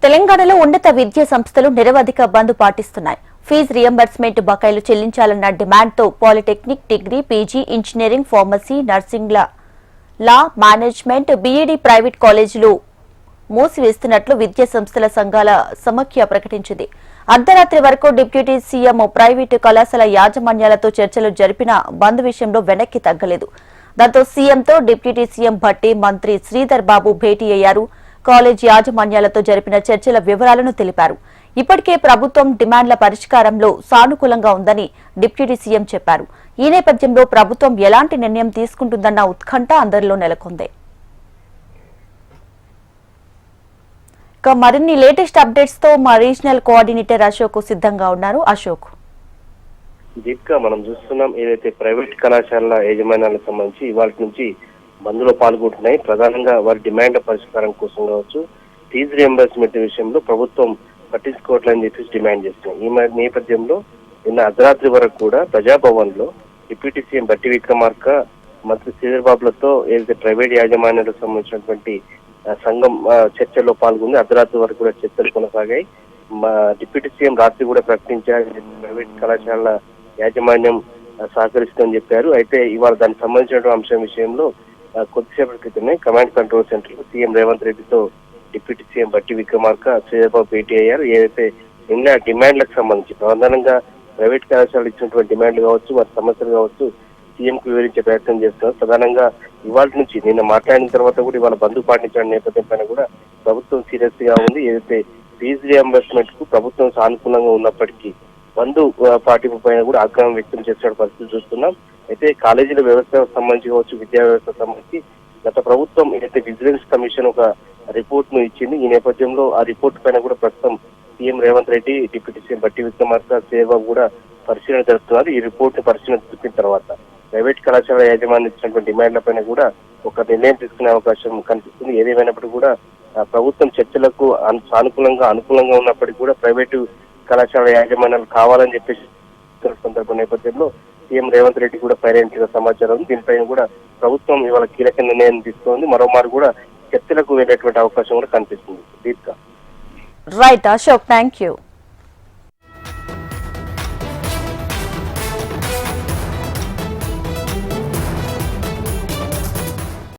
తెలంగాణలో ఉన్నత విద్యా సంస్థలు నిరవధిక బంద్ పాటిస్తున్నాయి. ఫీజు రియంబర్స్మెంట్ బకాయిలు చెల్లించాలన్న డిమాండ్తో polytechnic, degree, PG, engineering, pharmacy, nursing, లా, మేనేజ్మెంట్, బీఈడీ ప్రైవేట్ కాలేజీలు మూసివేస్తున్నట్లు విద్యా సంస్థల సంఘాల సమాఖ్య ప్రకటించింది. అర్ధరాత్రి వరకు డిప్యూటీ సీఎం ప్రైవేటు కళాశాల యాజమాన్యాలతో చర్చలు జరిపిన బంద్ విషయంలో వెనక్కి తగ్గలేదు. దాంతో సీఎంతో డిప్యూటీ సీఎం భట్టి, మంత్రి శ్రీధర్ బాబు భేటీ అయ్యారు. కాలేజ్ యాజమాన్యాలతో జరిపిన చర్చల వివరాలను తెలిపారు. ఇప్పటికే ప్రభుత్వం డిమాండ్ల పరిష్కారంలో సానుకూలంగా ఉందని డిప్యూటీ సీఎం చెప్పారు. ఈ నేపథ్యంలో ప్రభుత్వం ఎలాంటి నిర్ణయం తీసుకుంటుందన్న ఉత్కంఠ అందరిలో నెలకొంది. మరిన్ని లేటెస్ట్ అప్డేట్స్ తో మా రీజనల్ కోఆర్డినేటర్ అశోక్ సిద్ధంగా ఉన్నారు. అశోక్, దీపిక, మనం చూస్తున్నాం ఏదైతే ప్రైవేట్ కళాశాలల యాజమాన్యాలకు సంబంధించి ఇవాళ నుంచి బంద్లో పాల్గొంటున్నాయి. ప్రధానంగా వారి డిమాండ్ పరిష్కారం కోసం కావచ్చు, ఫీజు రియంబర్స్మెంట్ విషయంలో ప్రభుత్వం పట్టించుకోవట్లని చెప్పేసి డిమాండ్ చేస్తున్నాయి. ఈ నేపథ్యంలో నిన్న అర్ధరాత్రి వరకు కూడా ప్రజాభవన్ లో డిప్యూటీ సీఎం భట్టి విక్రమార్క, మంత్రి శ్రీధర్ బాబులతో ఏదైతే ప్రైవేట్ యాజమాన్యాలకు సంబంధించినటువంటి సంఘం చర్చల్లో పాల్గొంది. అర్ధరాత్రి వరకు కూడా చర్చలు కొనసాగాయి. డిప్యూటీ సీఎం రాత్రి కూడా ప్రకటించారు ప్రైవేట్ కళాశాలల యాజమాన్యం సహకరిస్తుందని చెప్పారు. అయితే ఇవాళ దానికి సంబంధించిన అంశం విషయంలో కొద్దిసేపటి క్రితమే command control centre CM Revanth రెడ్డితో డిప్యూటీ సీఎం భట్టి విక్రమార్క, శ్రీధర్బాబు భేటీ అయ్యారు. ఏదైతే నిన్న డిమాండ్లకు సంబంధించి ప్రధానంగా ప్రైవేట్ కళాశాలలు ఇచ్చినటువంటి డిమాండ్లు కావచ్చు, వారి సమస్యలు కావచ్చు, సీఎం కు వివరించే ప్రయత్నం చేస్తున్నారు. ప్రధానంగా ఇవాళ నుంచి నిన్న మాట్లాడిన తర్వాత కూడా ఇవాళ బంద్ పాటించిన నేపథ్యం పైన కూడా ప్రభుత్వం సీరియస్ గా ఉంది. ఏదైతే ఫీజు రియంబర్స్మెంట్ కు ప్రభుత్వం సానుకూలంగా ఉన్నప్పటికీ బంద్ పాటింపు పైన కూడా ఆగ్రహం వ్యక్తం చేసిన పరిస్థితి చూస్తున్నాం. అయితే కాలేజీల వ్యవస్థకు సంబంధించి కావచ్చు, విద్యా వ్యవస్థకు సంబంధించి గత ప్రభుత్వం ఏదైతే విజిలెన్స్ కమిషన్ ఒక రిపోర్ట్ ను ఇచ్చింది. ఈ నేపథ్యంలో ఆ రిపోర్ట్ పైన కూడా ప్రస్తుతం CM Revanth Reddy, deputy CM Bhatti Vikramarka, Sridhar Babu కూడా పరిశీలన జరుపుతున్నారు. ఈ రిపోర్ట్ ని పరిశీలన జరిపిన తర్వాత ప్రైవేట్ కళాశాల యాజమాన్యం ఇచ్చినటువంటి డిమాండ్ల పైన కూడా ఒక నిర్ణయం తీసుకునే అవకాశం కనిపిస్తుంది. ఏదేమైనప్పుడు కూడా ప్రభుత్వం చర్చలకు సానుకూలంగా అనుకూలంగా ఉన్నప్పటికీ కూడా ప్రైవేటు కళాశాల యాజమాన్యాలు కావాలని చెప్పేసి సందర్భ నేపథ్యంలో సీఎం రేవంత్ రెడ్డి కూడా పర్యటించిన సమాచారం. దీనిపైన కూడా ప్రభుత్వం ఇవాళ కీలక నిర్ణయం తీసుకోండి. మరోమారు కూడా చర్చలకు వెళ్ళేటువంటి అవకాశం కూడా కనిపిస్తుంది. Deepika. Right Ashok, thank you.